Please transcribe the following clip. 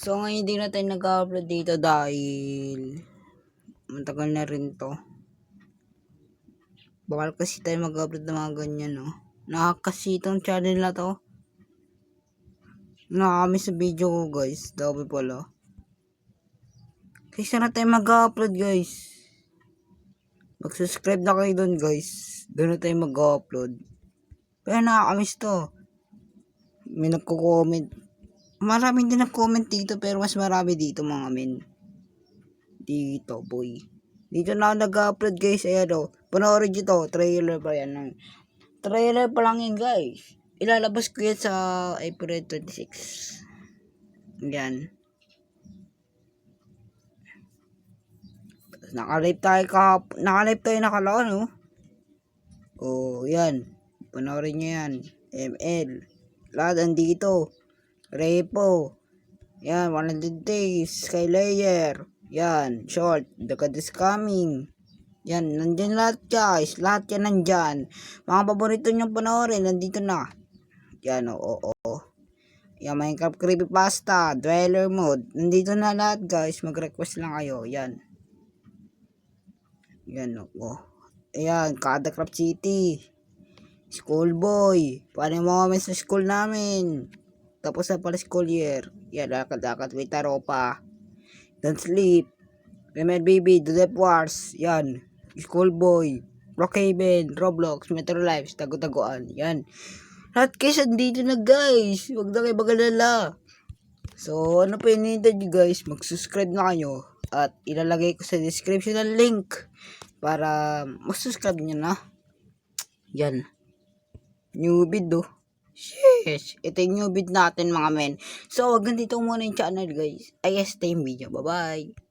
So ngayon hindi na tayo nag-upload dito dahil matagal na rin to. Bakal kasi tayo mag-upload ng mga ganyan, no? Nakakasi itong channel na to. Nakakami sa video ko, guys. Dabi pala. Kasi na tayo mag-upload, guys. Mag-subscribe na kayo dun, guys. Doon na tayo mag-upload. Pero nakakamiss to. May nagko-comment. Maraming din nag-comment dito pero mas marami dito mga men. Dito, boy. Dito na ako nag-upload, guys. Ayan o. Panoorin nyo to. Trailer pa yan. Trailer pa lang yan, guys. Ilalabas ko yan sa April 26. Yan. Naka-live tayo nakalaon, no? Oh, yan. Panoorin nyo yan. ML. Lahat andito. Repo. Yan, 100 days. Skylayer. Yan, short. The God is coming. Yan, nandyan lahat, guys. Lahat yan nandyan. Mga paborito nyong panoorin, nandito na. Yan, oo. Yan, Minecraft Creepypasta, Dweller Mode. Nandito na lahat, guys. Mag-request lang kayo. Yan. Yan, oo. Ayan, Kada Craft City. Schoolboy. Paano mo kami sa school namin? Tapos na pala school year. Yan, lakad-lakad with taropa. Don't sleep. Remember baby, the Death Wars. Yan. Schoolboy. Brookhaven, Roblox, Metro Lives, tago-taguan. Yan. Lahat guys, andito na guys. Huwag na kayo magalala. So, ano pa hinihintay nyo guys? Mag-subscribe na kayo. At ilalagay ko sa description ng link. Para mag-subscribe nyo na. Yan. New video. Sheesh. Ito yung new vid natin mga men. So, wag nandito muna yung channel guys. Ay, stay yung video. Bye-bye.